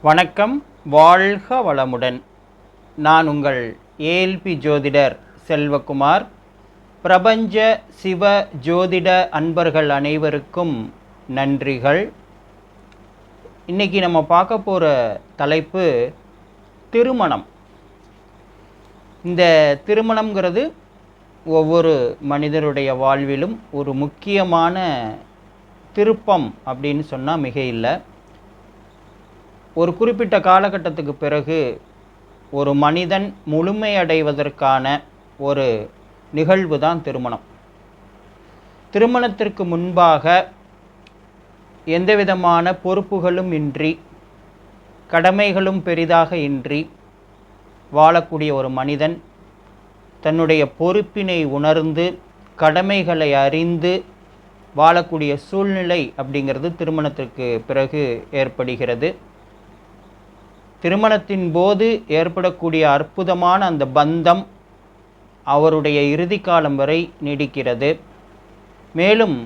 வணக்கம், வாழ்க வளமுடன். நான் உங்கள் ஏஎல்பி ஜோதிடர் செல்வகுமார். பிரபஞ்ச சிவ ஜோதிட அன்பர்கள் அனைவருக்கும் நன்றிகள். இன்றைக்கி நம்ம பார்க்க போகிற தலைப்பு திருமணம். இந்த திருமணம்ங்கிறது ஒவ்வொரு மனிதருடைய வாழ்விலும் ஒரு முக்கியமான திருப்பம் அப்படின்னு சொன்னால் மிக இல்லை. ஒரு குறிப்பிட்ட காலகட்டத்துக்கு பிறகு ஒரு மனிதன் முழுமையடைவதற்கான ஒரு நிகழ்வு தான் திருமணம். திருமணத்திற்கு முன்பாக எந்தவிதமான பொறுப்புகளும் இன்றி, கடமைகளும் பெரிதாக இன்றி வாழக்கூடிய ஒரு மனிதன் தன்னுடைய பொறுப்பினை உணர்ந்து கடமைகளை அறிந்து வாழக்கூடிய சூழ்நிலை அப்படிங்கிறது திருமணத்திற்கு பிறகு ஏற்படுகிறது. திருமணத்தின் போது ஏற்படக்கூடிய அற்புதமான அந்த பந்தம் அவருடைய இறுதி காலம் வரை நீடிக்கிறது. மேலும்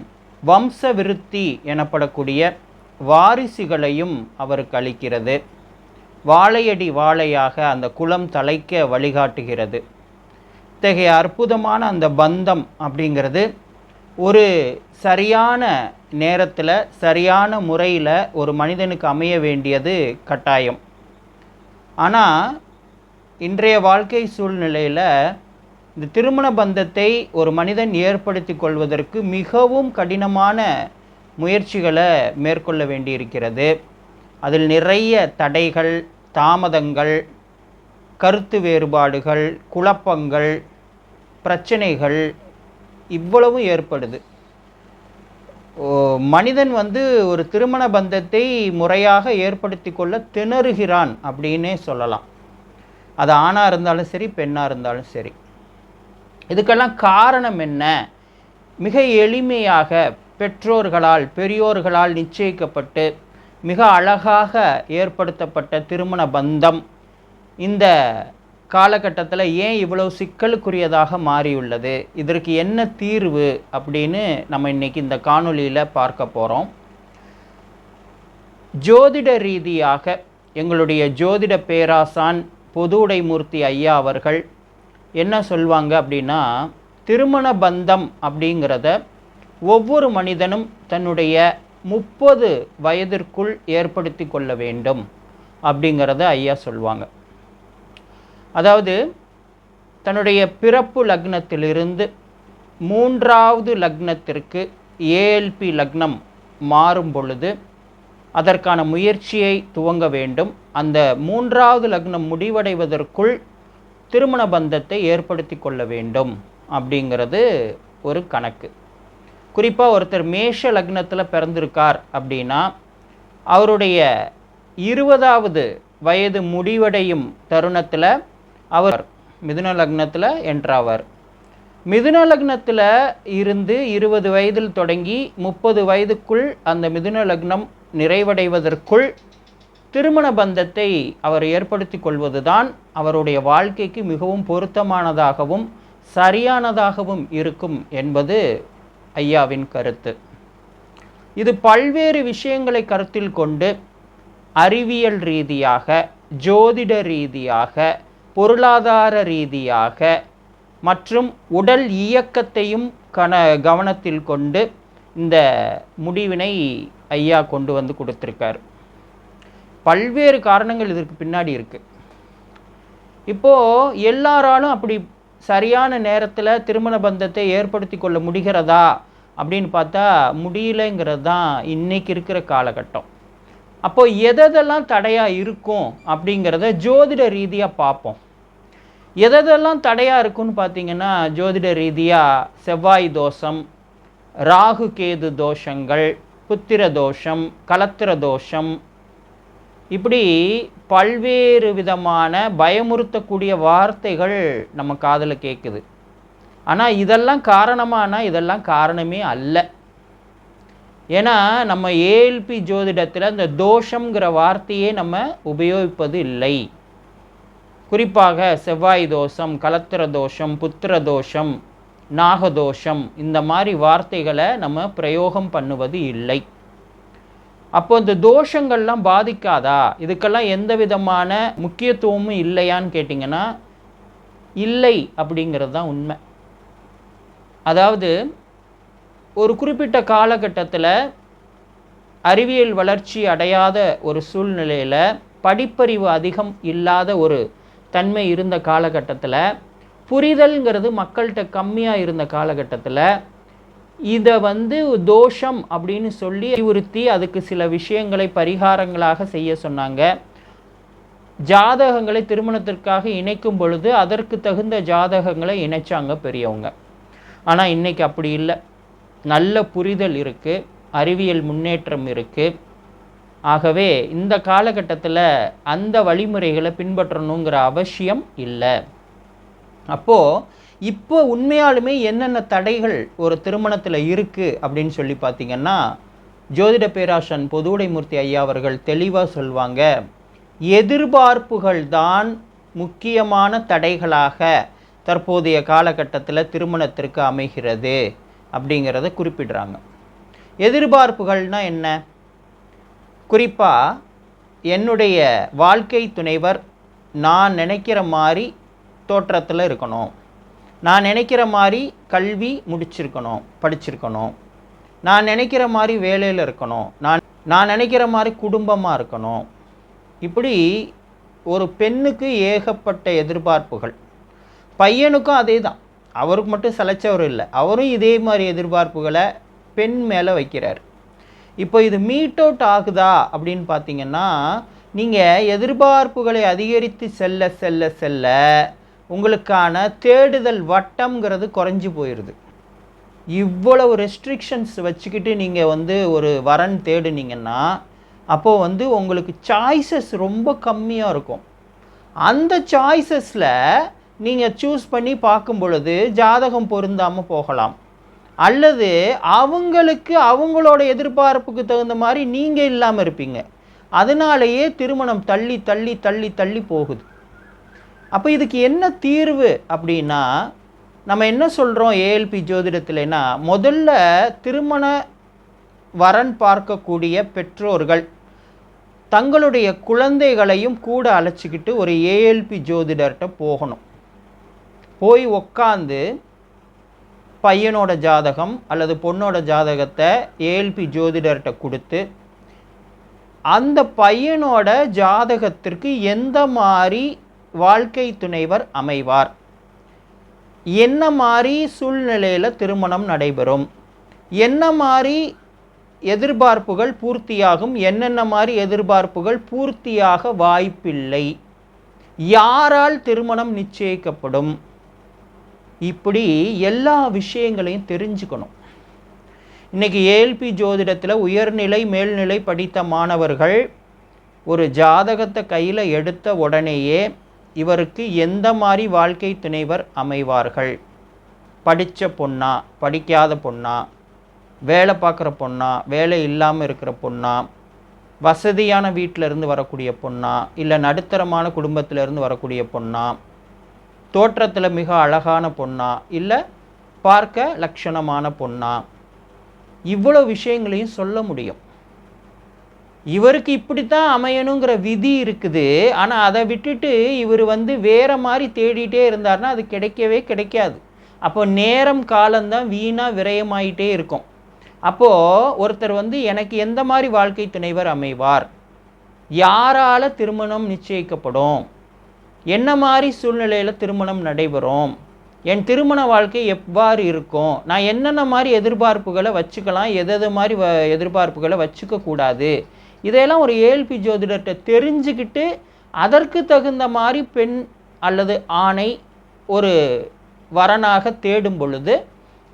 வம்ச விருத்தி எனப்படக்கூடிய வாரிசுகளையும் அவருக்கு அளிக்கிறது. வாழையடி வாழையாக அந்த குலம் தலைக்க வழிகாட்டுகிறது. இத்தகைய அற்புதமான அந்த பந்தம் அப்படிங்கிறது ஒரு சரியான நேரத்தில் சரியான முறையில் ஒரு மனிதனுக்கு அமைய வேண்டியது கட்டாயம். ஆனால் இன்றைய வாழ்க்கை சூழ்நிலையில் இந்த திருமண பந்தத்தை ஒரு மனிதன் ஏற்படுத்தி கொள்வதற்கு மிகவும் கடினமான முயற்சிகளை மேற்கொள்ள வேண்டியிருக்கிறது. அதில் நிறைய தடைகள், தாமதங்கள், கருத்து வேறுபாடுகள், குழப்பங்கள், பிரச்சனைகள் இவ்வளவும் ஏற்படுது. மனிதன் ஒரு திருமண பந்தத்தை முறையாக ஏற்படுத்தி கொள்ள திணறுகிறான் அப்படின்னே சொல்லலாம். அது ஆணாக இருந்தாலும் சரி, பெண்ணாக இருந்தாலும் சரி. இதுக்கெல்லாம் காரணம் என்ன? மிக எளிமையாக பெற்றோர்களால், பெரியோர்களால் நிச்சயிக்கப்பட்டு மிக அழகாக ஏற்படுத்தப்பட்ட திருமண பந்தம் இந்த காலகட்டத்தில் ஏன் இவ்வளவு சிக்கலுக்குரியதாக மாறியுள்ளது, இதற்கு என்ன தீர்வு அப்படின்னு நம்ம இன்றைக்கி இந்த காணொளியில் பார்க்க போகிறோம். ஜோதிட ரீதியாக எங்களுடைய ஜோதிட பேராசான் பொதுவுடைமூர்த்தி ஐயா அவர்கள் என்ன சொல்வாங்க அப்படின்னா, திருமண பந்தம் அப்படிங்கிறத ஒவ்வொரு மனிதனும் தன்னுடைய 30 வயதிற்குள் ஏற்படுத்தி கொள்ள வேண்டும் அப்படிங்கிறத ஐயா சொல்வாங்க. அதாவது தன்னுடைய பிறப்பு லக்னத்திலிருந்து 3வது லக்னத்திற்கு ஏஎல்பி லக்னம் மாறும் பொழுது அதற்கான முயற்சியை துவங்க வேண்டும். அந்த 3வது லக்னம் முடிவடைவதற்குள் திருமண பந்தத்தை ஏற்படுத்தி கொள்ள வேண்டும் அப்படிங்கிறது ஒரு கணக்கு. குறிப்பாக ஒருத்தர் மேஷ லக்னத்தில் பிறந்திருக்கார் அப்படின்னா அவருடைய 20வது வயது முடிவடையும் தருணத்தில் அவர் மிதுன லக்னத்தில் என்றாவார். மிதுன லக்னத்தில் இருந்து 20 வயதில் தொடங்கி 30 வயதுக்குள் அந்த மிதுன லக்னம் நிறைவடைவதற்குள் திருமண பந்தத்தை அவர் ஏற்படுத்தி கொள்வதுதான் அவருடைய வாழ்க்கைக்கு மிகவும் பொருத்தமானதாகவும் சரியானதாகவும் இருக்கும் என்பது ஐயாவின் கருத்து. இது பல்வேறு விஷயங்களை கருத்தில் கொண்டு அறிவியல் ரீதியாக, ஜோதிட ரீதியாக, பொருளாதார ரீதியாக மற்றும் உடல் இயக்கத்தையும் கவனத்தில் கொண்டு இந்த முடிவினை ஐயா கொண்டு வந்து கொடுத்துருக்கார். பல்வேறு காரணங்கள் இதற்கு பின்னாடி இருக்குது. இப்போது எல்லாராலும் அப்படி சரியான நேரத்தில் திருமண பந்தத்தை ஏற்படுத்தி கொள்ள முடிகிறதா அப்படின்னு பார்த்தா முடியலைங்கிறது தான் இன்றைக்கி இருக்கிற காலகட்டம். அப்போது எதெல்லாம் தடையாக இருக்கும் அப்படிங்கிறத ஜோதிட ரீதியாக பார்ப்போம். எதெல்லாம் தடையாக இருக்குன்னு பார்த்தீங்கன்னா, ஜோதிட ரீதியாக செவ்வாய் தோஷம், ராகு கேது தோஷங்கள், புத்திர தோஷம், கலத்திர தோஷம், இப்படி பல்வேறு விதமான பயமுறுத்தக்கூடிய வார்த்தைகள் நம்ம காதில் கேட்குது. ஆனால் இதெல்லாம் காரணமானா இதெல்லாம் காரணமே அல்ல. ஏன்னா நம்ம ஏஎல்பி ஜோதிடத்தில் இந்த தோஷங்கிற வார்த்தையே நம்ம உபயோகிப்பது இல்லை. குறிப்பாக செவ்வாய் தோஷம், கலத்திர தோஷம், புத்திர தோஷம், நாகதோஷம் இந்த மாதிரி வார்த்தைகளை நம்ம பிரயோகம் பண்ணுவது இல்லை. அப்போ இந்த தோஷங்கள்லாம் பாதிக்காதா? இதுக்கெல்லாம் எந்த விதமான முக்கியத்துவமும் இல்லையான்னு கேட்டிங்கன்னா இல்லை அப்படிங்கிறது தான் உண்மை. அதாவது ஒரு குறிப்பிட்ட காலகட்டத்தில் அறிவியல் வளர்ச்சி அடையாத ஒரு சூழ்நிலையில், படிப்பறிவு அதிகம் இல்லாத ஒரு தன்மை இருந்த காலகட்டத்தில், புரிதல்ங்கிறது மக்கள்கிட்ட கம்மியாக இருந்த காலகட்டத்தில் இதை தோஷம் அப்படின்னு சொல்லி அறிவுறுத்தி அதுக்கு சில விஷயங்களை பரிகாரங்களாக செய்ய சொன்னாங்க. ஜாதகங்களை திருமணத்திற்காக இணைக்கும் பொழுது அதற்கு தகுந்த ஜாதகங்களை இணைச்சாங்க பெரியவங்க. ஆனால் இன்றைக்கி அப்படி இல்லை. நல்ல புரிதல் இருக்குது, அறிவியல் முன்னேற்றம் இருக்குது. ஆகவே இந்த காலகட்டத்தில் அந்த வழிமுறைகளை பின்பற்றணுங்கிற அவசியம் இல்லை. அப்போது இப்போ உண்மையாலுமே என்னென்ன தடைகள் ஒரு திருமணத்தில் இருக்குது அப்படின்னு சொல்லி பார்த்திங்கன்னா, ஜோதிட பேராசன் பொதுவுடைமூர்த்தி ஐயா அவர்கள் தெளிவாக சொல்வாங்க, எதிர்பார்ப்புகள் தான் முக்கியமான தடைகளாக தற்போதைய காலகட்டத்தில் திருமணத்திற்கு அமைகிறது அப்படிங்கிறத குறிப்பிடுறாங்க. எதிர்பார்ப்புகள்னால் என்ன? குறிப்பாக என்னுடைய வாழ்க்கை துணைவர் நான் நினைக்கிற மாதிரி தோற்றத்தில் இருக்கணும், நான் நினைக்கிற மாதிரி கல்வி முடிச்சிருக்கணும், படிச்சிருக்கணும், நான் நினைக்கிற மாதிரி வேலையில் இருக்கணும், நான் நினைக்கிற மாதிரி குடும்பமாக இருக்கணும். இப்படி ஒரு பெண்ணுக்கு ஏகப்பட்ட எதிர்பார்ப்புகள். பையனுக்கும் அதே தான். அவருக்கு மட்டும் சலைச்சவர் இல்லை, அவரும் இதே மாதிரி எதிர்பார்ப்புகளை பெண் மேலே வைக்கிறார். இப்போ இது மீட் அவுட் ஆகுதா அப்படின்னு பார்த்தீங்கன்னா, நீங்கள் எதிர்பார்ப்புகளை அதிகரித்து செல்ல செல்ல செல்ல உங்களுக்கான தேடுதல் வட்டம்ங்கிறது குறைஞ்சி போயிடுது. இவ்வளவு ரெஸ்ட்ரிக்ஷன்ஸ் வச்சுக்கிட்டு நீங்கள் ஒரு வரன் தேடுனீங்கன்னா அப்போது உங்களுக்கு சாய்ஸஸ் ரொம்ப கம்மியாக இருக்கும். அந்த சாய்ஸஸில் நீங்கள் சூஸ் பண்ணி பார்க்கும் பொழுது ஜாதகம் பொருந்தாமல் போகலாம், அல்லது அவங்களுக்கு அவங்களோட எதிர்பார்ப்புக்கு தகுந்த மாதிரி நீங்கள் இல்லாமல் இருப்பீங்க. அதனாலேயே திருமணம் தள்ளி தள்ளி தள்ளி தள்ளி போகுது. அப்போ இதுக்கு என்ன தீர்வு அப்படின்னா, நம்ம என்ன சொல்கிறோம் ஏஎல்பி ஜோதிடத்தில்னா, முதல்ல திருமண வரன் பார்க்கக்கூடிய பெற்றோர்கள் தங்களுடைய குழந்தைகளையும் கூட அழைச்சிக்கிட்டு ஒரு ஏஎல்பி ஜோதிடர்கிட்ட போகணும். போய் உக்காந்து பையனோட ஜாதகம் அல்லது பொண்ணோட ஜாதகத்தை ஏஎல்பி ஜோதிடர்கிட்ட கொடுத்து, அந்த பையனோட ஜாதகத்திற்கு எந்த மாதிரி வாழ்க்கை துணைவர் அமைவார், என்ன மாதிரி சூழ்நிலையில் திருமணம் நடைபெறும், என்ன மாதிரி எதிர்பார்ப்புகள் பூர்த்தியாகும், என்னென்ன மாதிரி எதிர்பார்ப்புகள் பூர்த்தியாக வாய்ப்பில்லை, யாரால் திருமணம் நிச்சயிக்கப்படும், இப்படி எல்லா விஷயங்களையும் தெரிஞ்சுக்கணும். இன்றைக்கி ஏஎல்பி ஜோதிடத்தில் உயர்நிலை மேல்நிலை படித்த மாணவர்கள் ஒரு ஜாதகத்தை கையில் எடுத்த உடனேயே இவருக்கு எந்த மாதிரி வாழ்க்கை துணைவர் அமைவார்கள், படித்த பொண்ணா படிக்காத பொண்ணா, வேலை பார்க்குற பொண்ணா வேலை இல்லாமல் இருக்கிற பொண்ணா, வசதியான வீட்டிலேருந்து வரக்கூடிய பொண்ணா, இல்லை நடுத்தரமான குடும்பத்திலேருந்து வரக்கூடிய பொண்ணா, தோற்றத்தில் மிக அழகான பொண்ணா, இல்லை பார்க்க லட்சணமான பொண்ணா, இவ்வளோ விஷயங்களையும் சொல்ல முடியும். இவருக்கு இப்படித்தான் அமையணுங்கிற விதி இருக்குது. ஆனால் அதை விட்டுட்டு இவர் வேறு மாதிரி தேடிட்டே இருந்தார்னா அது கிடைக்கவே கிடைக்காது. அப்போ நேரம் காலம்தான் வீணாக விரயமாயிட்டே இருக்கும். அப்போது ஒருத்தர் எனக்கு எந்த மாதிரி வாழ்க்கை துணைவர் அமைவார், யாரால் திருமணம் நிச்சயிக்கப்படும், என்ன மாதிரி சூழ்நிலையில் திருமணம் நடைபெறும், என் திருமண வாழ்க்கை எவ்வாறு இருக்கும், நான் என்னென்ன மாதிரி எதிர்பார்ப்புகளை வச்சுக்கலாம், எது மாதிரி எதிர்பார்ப்புகளை வச்சுக்கக்கூடாது, இதையெல்லாம் ஒரு ஏஎல்பி ஜோதிடர்கிட்ட தெரிஞ்சுக்கிட்டு அதற்கு தகுந்த மாதிரி பெண் அல்லது ஆணை ஒரு வரனாக தேடும் பொழுது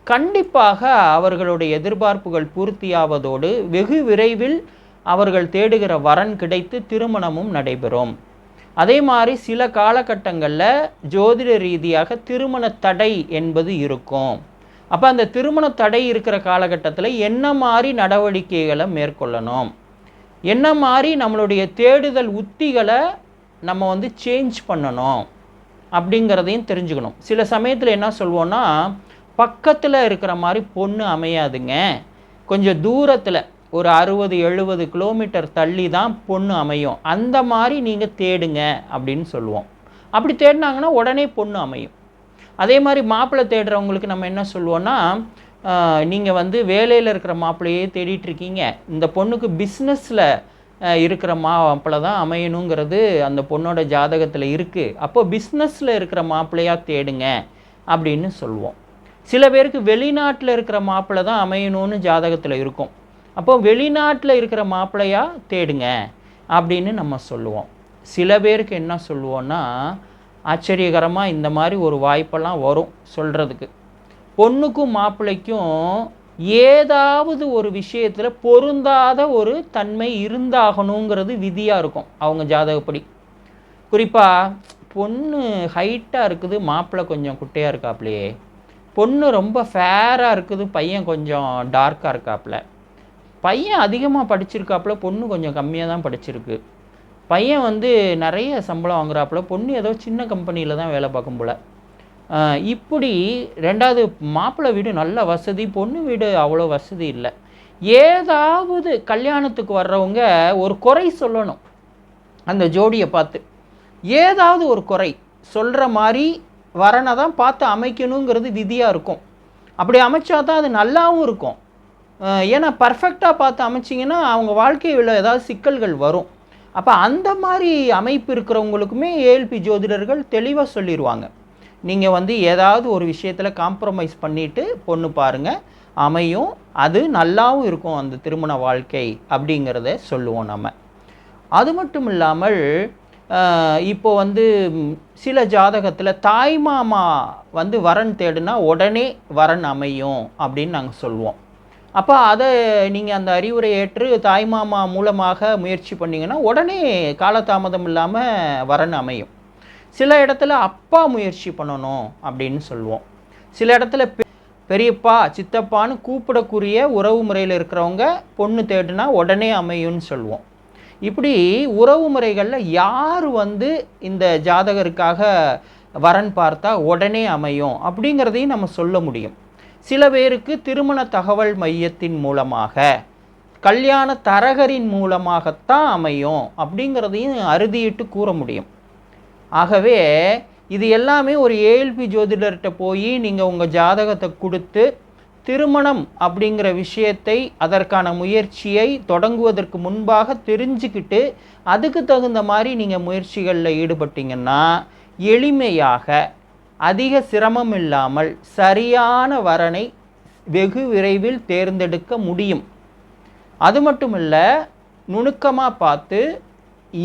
கண்டிப்பாக அவர்களுடைய எதிர்பார்ப்புகள் பூர்த்தியாவதோடு வெகு விரைவில் அவர்கள் தேடுகிற வரன் கிடைத்து திருமணமும் நடைபெறும். அதே மாதிரி சில காலகட்டங்களில் ஜோதிட ரீதியாக திருமண தடை என்பது இருக்கும். அப்போ அந்த திருமண தடை இருக்கிற காலகட்டத்தில் என்ன மாதிரி நடவடிக்கைகளை மேற்கொள்ளணும், என்ன மாதிரி நம்மளுடைய தேடுதல் உத்திகளை நம்ம சேஞ்ச் பண்ணணும் அப்படிங்கிறதையும் தெரிஞ்சுக்கணும். சில சமயத்தில் என்ன சொல்வோன்னா, பக்கத்தில் இருக்கிற மாதிரி பொண்ணு அமையாதுங்க, கொஞ்சம் தூரத்தில் ஒரு 60-70 கிலோமீட்டர் தள்ளி தான் பொண்ணு அமையும். அந்த மாதிரி நீங்கள் தேடுங்க அப்படின்னு சொல்லுவோம். அப்படி தேடினாங்கன்னா உடனே பொண்ணு அமையும். அதே மாதிரி மாப்பிள்ளை தேடுறவங்களுக்கு நம்ம என்ன சொல்லுவோன்னா, நீங்கள் வந்து வேலையில் இருக்கிற மாப்பிள்ளையே தேடிட்டுருக்கீங்க, இந்த பொண்ணுக்கு பிஸ்னஸில் இருக்கிற மாப்பிள்ளை தான் அமையணுங்கிறது அந்த பொண்ணோட ஜாதகத்தில் இருக்குது, அப்போது பிஸ்னஸில் இருக்கிற மாப்பிள்ளையாக தேடுங்க அப்படின்னு சொல்லுவோம். சில பேருக்கு வெளிநாட்டில் இருக்கிற மாப்பிள்ளை தான் அமையணும்னு ஜாதகத்தில் இருக்கும், அப்போது வெளிநாட்டில் இருக்கிற மாப்பிள்ளையாக தேடுங்க அப்படின்னு நம்ம சொல்லுவோம். சில பேருக்கு என்ன சொல்லுவோன்னா, ஆச்சரியகரமாக இந்த மாதிரி ஒரு வாய்ப்பெல்லாம் வரும் சொல்கிறதுக்கு. பொண்ணுக்கும் மாப்பிள்ளைக்கும் ஏதாவது ஒரு விஷயத்தில் பொருந்தாத ஒரு தன்மை இருந்தாகணுங்கிறது விதியாக இருக்கும் அவங்க ஜாதகப்படி. குறிப்பாக பொண்ணு ஹைட்டாக இருக்குது, மாப்பிள்ளை கொஞ்சம் குட்டையாக இருக்காப்லையே, பொண்ணு ரொம்ப ஃபேராக இருக்குது, பையன் கொஞ்சம் டார்க்காக இருக்காப்புல, பையன் அதிகமாக படிச்சிருக்காப்புல, பொண்ணு கொஞ்சம் கம்மியாக தான் படிச்சிருக்கு, பையன் வந்து நிறைய சம்பளம் வாங்குறாப்புல, பொண்ணு ஏதோ சின்ன கம்பெனியில் தான் வேலை பார்க்கும் போல். இப்படி ரெண்டாவது மாப்பிள்ளை வீடு நல்ல வசதி, பொண்ணு வீடு அவ்வளோ வசதி இல்லை. ஏதாவது கல்யாணத்துக்கு வர்றவங்க ஒரு குறை சொல்லணும் அந்த ஜோடியை பார்த்து, ஏதாவது ஒரு குறை சொல்கிற மாதிரி வரனை தான் பார்த்து அமைக்கணுங்கிறது விதியாக இருக்கும். அப்படி அமைச்சா தான் அது நல்லாவும் இருக்கும். ஏன்னா பர்ஃபெக்டாக பார்த்து அமைச்சிங்கன்னா அவங்க வாழ்க்கையில் ஏதாவது சிக்கல்கள் வரும். அப்போ அந்த மாதிரி அமைப்பு இருக்கிறவங்களுக்குமே ஏஎல்பி ஜோதிடர்கள் தெளிவாக சொல்லிடுவாங்க, நீங்கள் வந்து ஏதாவது ஒரு விஷயத்தில் காம்ப்ரமைஸ் பண்ணிவிட்டு பொண்ணு பாருங்கள், அமையும், அது நல்லாவும் இருக்கும் அந்த திருமண வாழ்க்கை அப்படிங்கிறத சொல்லுவோம் நம்ம. அது மட்டும் இல்லாமல் இப்போ வந்து சில ஜாதகத்தில் தாய்மாமா வந்து வரன் தேடுனா உடனே வரன் அமையும் அப்படின்னு நாங்கள் சொல்லுவோம். அப்போ அதை நீங்கள் அந்த அறிவுரை ஏற்று தாய்மாமா மூலமாக முயற்சி பண்ணிங்கன்னா உடனே காலதாமதம் இல்லாமல் வரன் அமையும். சில இடத்துல அப்பா முயற்சி பண்ணணும் அப்படின்னு சொல்லுவோம். சில இடத்துல பெரியப்பா சித்தப்பான்னு கூப்பிடக்கூடிய உறவு முறையில் இருக்கிறவங்க பொண்ணு தேடுனா உடனே அமையும்னு சொல்லுவோம். இப்படி உறவு முறைகளில் யார் வந்து இந்த ஜாதகருக்காக வரன் பார்த்தா உடனே அமையும் அப்படிங்கிறதையும் நம்ம சொல்ல முடியும். சில பேருக்கு திருமண தகவல் மையத்தின் மூலமாக, கல்யாண தரகரின் மூலமாகத்தான் அமையும் அப்படிங்கிறதையும் அறுதியிட்டு கூற முடியும். ஆகவே இது எல்லாமே ஒரு ஏஎல்பி ஜோதிடர்கிட்ட போய் நீங்கள் உங்கள் ஜாதகத்தை கொடுத்து திருமணம் அப்படிங்கிற விஷயத்தை, அதற்கான முயற்சியை தொடங்குவதற்கு முன்பாக தெரிஞ்சுக்கிட்டு அதுக்கு தகுந்த மாதிரி நீங்கள் முயற்சிகளில் ஈடுபட்டீங்கன்னா எளிமையாக அதிக சிரமம் இல்லாமல் சரியான வரனை வெகு விரைவில் தேர்ந்தெடுக்க முடியும். அது மட்டும் இல்லை, நுணுக்கமாக பார்த்து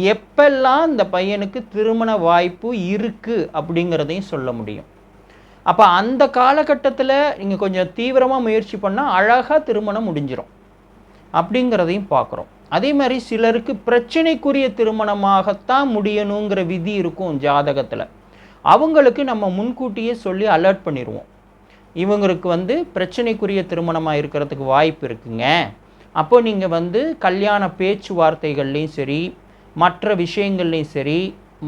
எப்பெல்லாம் இந்த பையனுக்கு திருமண வாய்ப்பு இருக்குது அப்படிங்கிறதையும் சொல்ல முடியும். அப்போ அந்த காலகட்டத்தில் நீங்கள் கொஞ்சம் தீவிரமாக முயற்சி பண்ணால் அழகாக திருமணம் முடிஞ்சிடும் அப்படிங்கிறதையும் பார்க்குறோம். அதே மாதிரி சிலருக்கு பிரச்சனைக்குரிய திருமணமாகத்தான் முடியணுங்கிற விதி இருக்கும் ஜாதகத்தில். அவங்களுக்கு நம்ம முன்கூட்டியே சொல்லி அலர்ட் பண்ணிடுவோம், இவங்களுக்கு வந்து பிரச்சனைக்குரிய திருமணமாக இருக்கிறதுக்கு வாய்ப்பு இருக்குங்க. அப்போ நீங்கள் வந்து கல்யாண பேச்சுவார்த்தைகள்லையும் சரி, மற்ற விஷயங்கள்லையும் சரி,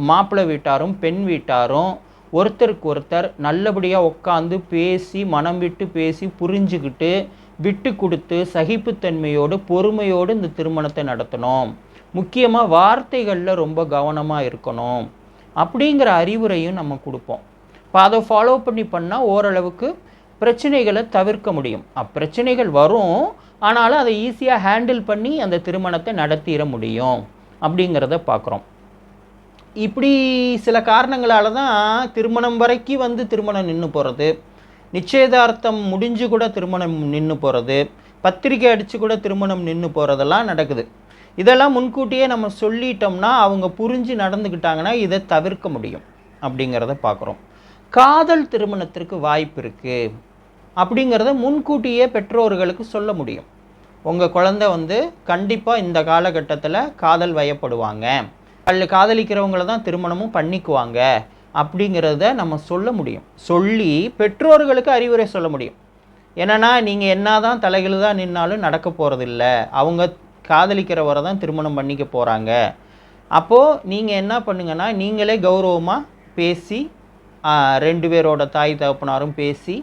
மாப்பிள்ளை வீட்டாரும் பெண் வீட்டாரும் ஒருத்தருக்கு ஒருத்தர் நல்லபடியாக உட்காந்து பேசி, மனம் விட்டு பேசி, புரிஞ்சுக்கிட்டு, விட்டு கொடுத்து, சகிப்புத்தன்மையோடு பொறுமையோடு இந்த திருமணத்தை நடத்தணும். முக்கியமாக வார்த்தைகளில் ரொம்ப கவனமாக இருக்கணும் அப்படிங்கிற அறிவுரையும் நம்ம கொடுப்போம். இப்போ அதை ஃபாலோ பண்ணால் ஓரளவுக்கு பிரச்சனைகளை தவிர்க்க முடியும். பிரச்சனைகள் வரும், ஆனாலும் அதை ஈஸியாக ஹேண்டில் பண்ணி அந்த திருமணத்தை நடத்திட முடியும் அப்படிங்கிறத பார்க்குறோம். இப்படி சில காரணங்களால் தான் திருமணம் வரைக்கும் வந்து திருமணம் நின்று போகிறது, நிச்சயதார்த்தம் முடிஞ்சு கூட திருமணம் நின்று போகிறது, பத்திரிக்கை அடித்து கூட திருமணம் நின்று போகிறதெல்லாம் நடக்குது. இதெல்லாம் முன்கூட்டியே நம்ம சொல்லிட்டோம்னா அவங்க புரிஞ்சு நடந்துக்கிட்டாங்கன்னா இதை தவிர்க்க முடியும் அப்படிங்கிறத பார்க்குறோம். காதல் திருமணத்திற்கு வாய்ப்பு இருக்குது அப்படிங்கிறத முன்கூட்டியே பெற்றோர்களுக்கு சொல்ல முடியும். உங்கள் குழந்தை வந்து கண்டிப்பாக இந்த காலகட்டத்தில் காதல் வயப்படுவாங்க, காதலிக்கிறவங்கள தான் திருமணமும் பண்ணிக்குவாங்க அப்படிங்கிறத நம்ம சொல்ல முடியும். சொல்லி பெற்றோர்களுக்கு அறிவுரை சொல்ல முடியும். என்னென்னா, நீங்கள் என்ன தான் தலைகள் தான் நின்னாலும் நடக்க போகிறதில்ல, அவங்க காதலிக்கிறவரை தான் திருமணம் பண்ணிக்க போகிறாங்க. அப்போது நீங்கள் என்ன பண்ணுங்கன்னா, நீங்களே கௌரவமாக பேசி, 2 பேரோட தாய் தகப்பனாரும் பேசி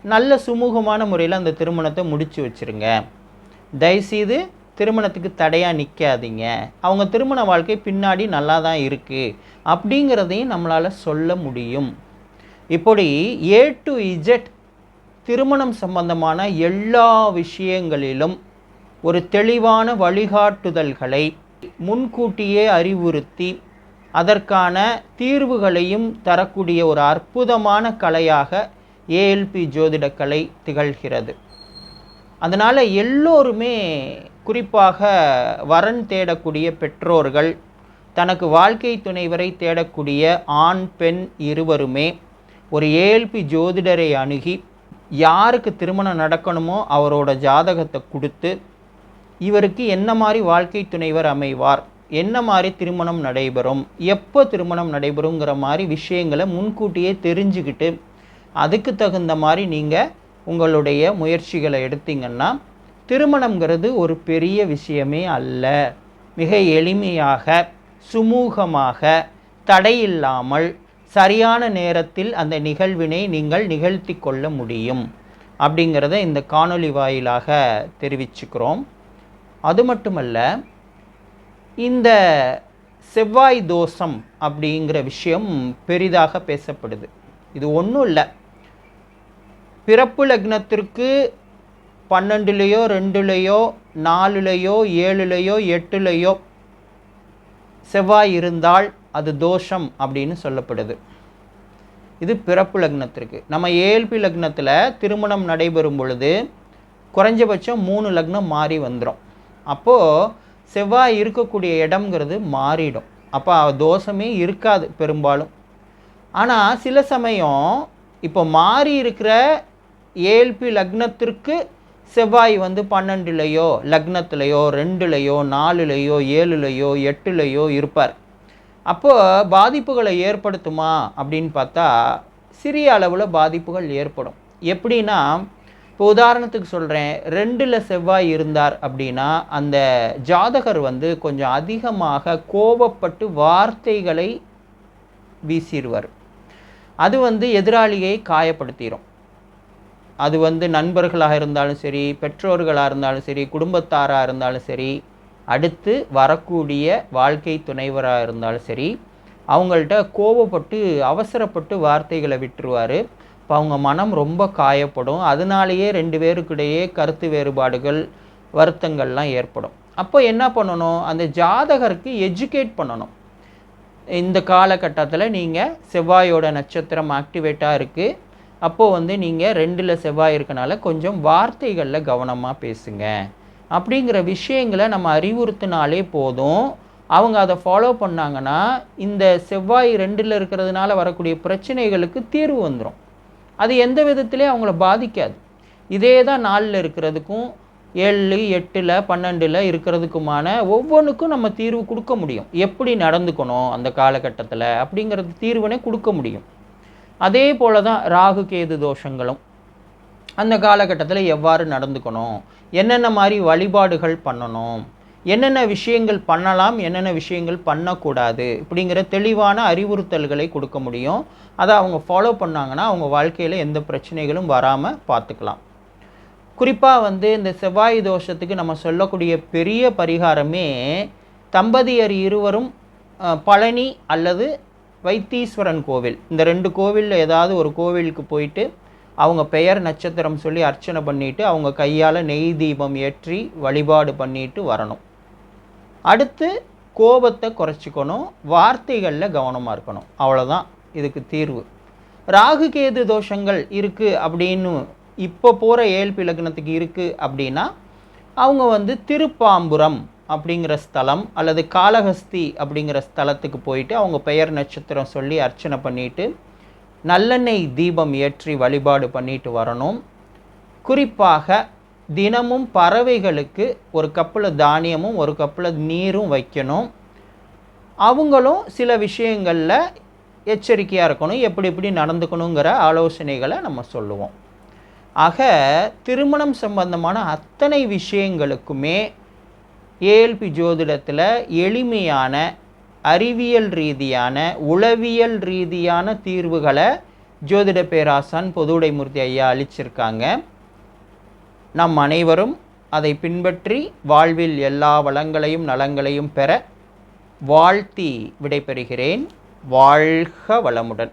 நல்ல சுமூகமான முறையில் அந்த திருமணத்தை முடித்து வச்சுருங்க. தயவுசெய்து திருமணத்துக்கு தடையாக நிற்காதீங்க, அவங்க திருமண வாழ்க்கை பின்னாடி நல்லா தான் இருக்குது அப்படிங்கிறதையும் நம்மளால் சொல்ல முடியும். இப்படி A to Z திருமணம் சம்பந்தமான எல்லா விஷயங்களிலும் ஒரு தெளிவான வழிகாட்டுதல்களை முன்கூட்டியே அறிவுறுத்தி அதற்கான தீர்வுகளையும் தரக்கூடிய ஒரு அற்புதமான கலையாக ALP ஜோதிடக்கலை திகழ்கிறது. அதனால் எல்லோருமே, குறிப்பாக வரன் தேடக்கூடிய பெற்றோர்கள், தனக்கு வாழ்க்கை துணைவரை தேடக்கூடிய ஆண் பெண் இருவருமே ஒரு ALP ஜோதிடரை அணுகி யாருக்கு திருமணம் நடக்கணுமோ அவரோட ஜாதகத்தை கொடுத்து இவருக்கு என்ன மாதிரி வாழ்க்கை துணைவர் அமைவார், என்ன மாதிரி திருமணம் நடைபெறும், எப்போ திருமணம் நடைபெறுங்கிற மாதிரி விஷயங்களை முன்கூட்டியே தெரிஞ்சுக்கிட்டு அதுக்கு தகுந்த மாதிரி நீங்கள் உங்களுடைய முயற்சிகளை எடுத்தீங்கன்னா திருமணம்ங்கிறது ஒரு பெரிய விஷயமே அல்ல. மிக எளிமையாக, சுமூகமாக, தடையில்லாமல் சரியான நேரத்தில் அந்த நிகழ்வினை நீங்கள் நிகழ்த்தி கொள்ள முடியும் அப்படிங்கிறத இந்த காணொளி வாயிலாக தெரிவிச்சுக்கிறோம். அது மட்டுமல்ல, இந்த செவ்வாய் தோஷம் அப்படிங்கிற விஷயம் பெரிதாக பேசப்படுது. இது ஒன்றும் இல்லை, பிறப்பு லக்னத்திற்கு 12லையோ 2லையோ 4லையோ 7லையோ 8லையோ செவ்வாய் இருந்தால் அது தோஷம் அப்படின்னு சொல்லப்படுது. இது பிறப்பு லக்னத்திற்கு. நம்ம ALP லக்னத்தில் திருமணம் நடைபெறும் பொழுது குறைஞ்சபட்சம் 3 லக்னம் மாறி வந்துடும். அப்போது செவ்வாய் இருக்கக்கூடிய இடம்ங்கிறது மாறிடும். அப்போ தோஷமே இருக்காது பெரும்பாலும். ஆனால் சில சமயம் இப்போ மாறி இருக்கிற ALP லக்னத்திற்கு செவ்வாய் 12லையோ லக்னத்திலையோ 2லையோ 4லையோ 7லையோ 8லையோ இருப்பார். அப்போது பாதிப்புகளை ஏற்படுத்துமா அப்படின்னு பார்த்தா சிறிய அளவில் பாதிப்புகள் ஏற்படும். எப்படின்னா, இப்போ உதாரணத்துக்கு சொல்கிறேன், 2ல் செவ்வாய் இருந்தார் அப்படின்னா அந்த ஜாதகர் கொஞ்சம் அதிகமாக கோபப்பட்டு வார்த்தைகளை வீசிடுவார். அது எதிராளியை காயப்படுத்திடும். அது நண்பர்களாக இருந்தாலும் சரி, பெற்றோர்களாக இருந்தாலும் சரி, குடும்பத்தாராக இருந்தாலும் சரி, அடுத்து வரக்கூடிய வாழ்க்கை துணைவராக இருந்தாலும் சரி, அவங்கள்ட்ட கோபப்பட்டு அவசரப்பட்டு வார்த்தைகளை விட்டுருவார். இப்போ அவங்க மனம் ரொம்ப காயப்படும். அதனாலேயே 2 பேருக்கிடையே கருத்து வேறுபாடுகள், வருத்தங்கள்லாம் ஏற்படும். அப்போ என்ன பண்ணணும், அந்த ஜாதகருக்கு எஜுகேட் பண்ணணும். இந்த காலகட்டத்தில் நீங்கள் செவ்வாயோட நட்சத்திரம் ஆக்டிவேட்டாக இருக்குது, அப்போது நீங்கள் 2ல் செவ்வாய் இருக்கனால கொஞ்சம் வார்த்தைகளில் கவனமாக பேசுங்க அப்படிங்கிற விஷயங்களை நம்ம அறிவுறுத்தினாலே போதும். அவங்க அதை ஃபாலோ பண்ணாங்கன்னா இந்த செவ்வாய் 2ல் இருக்கிறதுனால வரக்கூடிய பிரச்சனைகளுக்கு தீர்வு வந்துடும். அது எந்த விதத்திலே அவங்கள பாதிக்காது. இதே தான் 4ல் இருக்கிறதுக்கும் 7, 8, 12 இருக்கிறதுக்குமான ஒவ்வொன்றுக்கும் நம்ம தீர்வு கொடுக்க முடியும். எப்படி நடந்துக்கணும் அந்த காலகட்டத்தில் அப்படிங்கிறது தீர்வினை கொடுக்க முடியும். அதே போல தான் ராகு கேது தோஷங்களும் அந்த காலகட்டத்தில் எவ்வாறு நடந்துக்கணும், என்னென்ன மாதிரி வழிபாடுகள் பண்ணணும், என்னென்ன விஷயங்கள் பண்ணலாம், என்னென்ன விஷயங்கள் பண்ணக்கூடாது அப்படிங்கிற தெளிவான அறிவுறுத்தல்களை கொடுக்க முடியும். அதை அவங்க ஃபாலோ பண்ணாங்கன்னா அவங்க வாழ்க்கையில் எந்த பிரச்சனைகளும் வராமல் பார்த்துக்கலாம். குறிப்பாக இந்த செவ்வாய் தோஷத்துக்கு நம்ம சொல்லக்கூடிய பெரிய பரிகாரமே, தம்பதியர் இருவரும் பழனி அல்லது வைத்தீஸ்வரன் கோவில், இந்த 2 கோவிலில் ஏதாவது ஒரு கோவிலுக்கு போயிட்டு அவங்க பெயர் நட்சத்திரம் சொல்லி அர்ச்சனை பண்ணிவிட்டு அவங்க கையால் நெய் தீபம் ஏற்றி வழிபாடு பண்ணிட்டு வரணும். அடுத்து கோபத்தை குறைச்சிக்கணும், வார்த்தைகளில் கவனமாக இருக்கணும். அவ்வளோதான் இதுக்கு தீர்வு. ராகு கேது தோஷங்கள் இருக்குது அப்படின்னு இப்போ போகிற ALP லக்னத்துக்கு இருக்குது அப்படின்னா அவங்க திருப்பாம்புரம் அப்படிங்கிற ஸ்தலம் அல்லது காளஹஸ்தி அப்படிங்கிற ஸ்தலத்துக்கு போயிட்டு அவங்க பெயர் நட்சத்திரம் சொல்லி அர்ச்சனை பண்ணிவிட்டு நல்லெண்ணெய் தீபம் ஏற்றி வழிபாடு பண்ணிட்டு வரணும். குறிப்பாக தினமும் பறவைகளுக்கு ஒரு கப்பில் தானியமும் ஒரு கப்பில் நீரும் வைக்கணும். அவங்களும் சில விஷயங்களில் எச்சரிக்கையாக இருக்கணும், எப்படி எப்படி நடந்துக்கணுங்கிற ஆலோசனைகளை நம்ம சொல்லுவோம். ஆக திருமணம் சம்பந்தமான அத்தனை விஷயங்களுக்குமே ALP ஜோதிடத்தில் எளிமையான, அறிவியல் ரீதியான, உளவியல் ரீதியான தீர்வுகளை ஜோதிட பேராசான் பொதுவுடைமூர்த்தி ஐயா அளிச்சிருக்காங்க. நம் அனைவரும் அதை பின்பற்றி வாழ்வில் எல்லா வளங்களையும் நலங்களையும் பெற வாழ்த்தி விடைபெறுகிறேன். வாழ்க வளமுடன்.